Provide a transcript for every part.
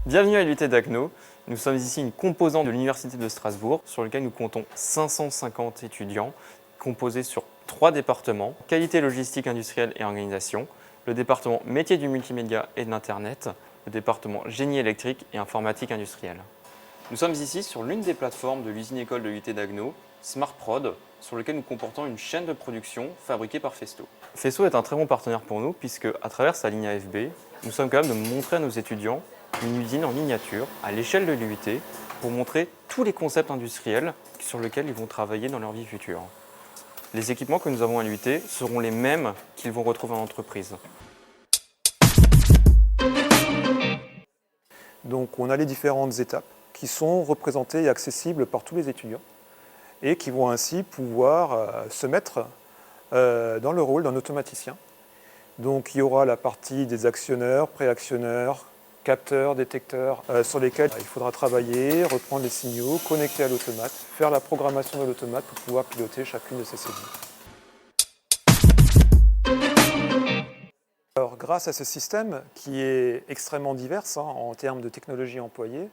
Bienvenue à l'UT d'Agno. Nous sommes ici une composante de l'Université de Strasbourg sur laquelle nous comptons 550 étudiants composés sur 3 départements, qualité logistique industrielle et organisation, le département métier du multimédia et de l'Internet, le département génie électrique et informatique industrielle. Nous sommes ici sur l'une des plateformes de l'usine-école de l'UT d'Agno, SmartProd, sur lequel nous comportons une chaîne de production fabriquée par Festo. Festo est un très bon partenaire pour nous puisque, à travers sa ligne AFB, nous sommes capables de montrer à nos étudiants une usine en miniature à l'échelle de l'UT pour montrer tous les concepts industriels sur lesquels ils vont travailler dans leur vie future. Les équipements que nous avons à l'UT seront les mêmes qu'ils vont retrouver en entreprise. Donc on a les différentes étapes qui sont représentées et accessibles par tous les étudiants et qui vont ainsi pouvoir se mettre dans le rôle d'un automaticien. Donc il y aura la partie des actionneurs, préactionneurs, capteurs, détecteurs sur lesquels il faudra travailler, reprendre les signaux, connecter à l'automate, faire la programmation de l'automate pour pouvoir piloter chacune de ces cellules. Alors, grâce à ce système qui est extrêmement divers en termes de technologies employées,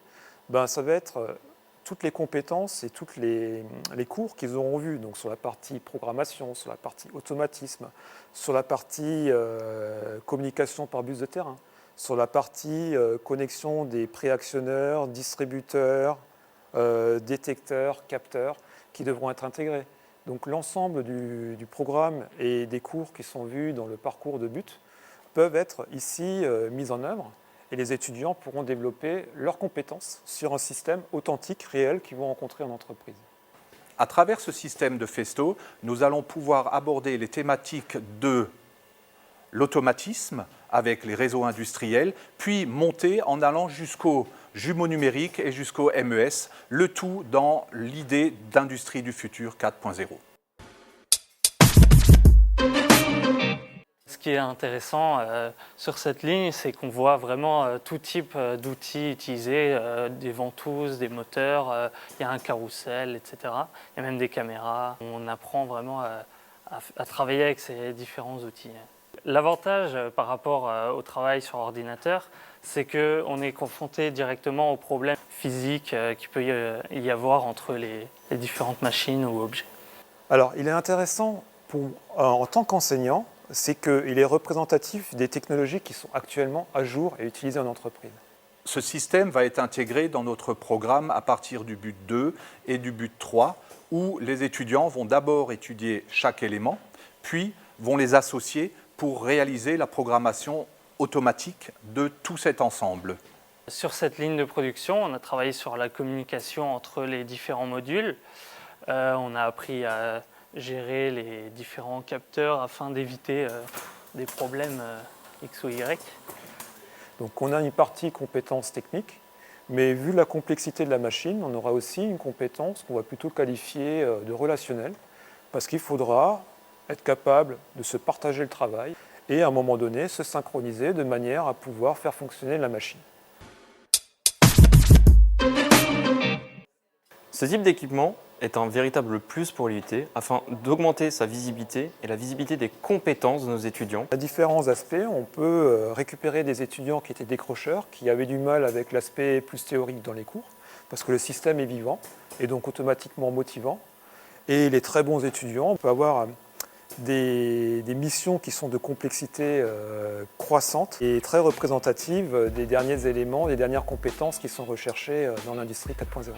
ça va être toutes les compétences et tous les cours qu'ils auront vus, donc sur la partie programmation, sur la partie automatisme, sur la partie communication par bus de terrain, sur la partie connexion des préactionneurs, distributeurs, détecteurs, capteurs, qui devront être intégrés. Donc l'ensemble du programme et des cours qui sont vus dans le parcours de but peuvent être ici mis en œuvre et les étudiants pourront développer leurs compétences sur un système authentique, réel, qu'ils vont rencontrer en entreprise. À travers ce système de Festo, nous allons pouvoir aborder les thématiques de l'automatisme avec les réseaux industriels, puis monter en allant jusqu'au jumeau numérique et jusqu'au MES, le tout dans l'idée d'industrie du futur 4.0. Ce qui est intéressant sur cette ligne, c'est qu'on voit vraiment tout type d'outils utilisés, des ventouses, des moteurs, il y a un carrousel, etc. Il y a même des caméras. On apprend vraiment à travailler avec ces différents outils. L'avantage par rapport au travail sur ordinateur, c'est qu'on est confronté directement aux problèmes physiques qu'il peut y avoir entre les différentes machines ou objets. Alors, il est intéressant en tant qu'enseignant, c'est qu'il est représentatif des technologies qui sont actuellement à jour et utilisées en entreprise. Ce système va être intégré dans notre programme à partir du but 2 et du but 3, où les étudiants vont d'abord étudier chaque élément, puis vont les associer pour réaliser la programmation automatique de tout cet ensemble. Sur cette ligne de production, on a travaillé sur la communication entre les différents modules. On a appris à gérer les différents capteurs afin d'éviter des problèmes X ou Y. Donc on a une partie compétences techniques, mais vu la complexité de la machine, on aura aussi une compétence qu'on va plutôt qualifier de relationnelle, parce qu'il faudra être capable de se partager le travail et à un moment donné se synchroniser de manière à pouvoir faire fonctionner la machine. Ce type d'équipement est un véritable plus pour l'UT afin d'augmenter sa visibilité et la visibilité des compétences de nos étudiants. À différents aspects, on peut récupérer des étudiants qui étaient décrocheurs, qui avaient du mal avec l'aspect plus théorique dans les cours, parce que le système est vivant et donc automatiquement motivant. Et les très bons étudiants, on peut avoir des missions qui sont de complexité croissante et très représentatives des derniers éléments, des dernières compétences qui sont recherchées dans l'industrie 4.0.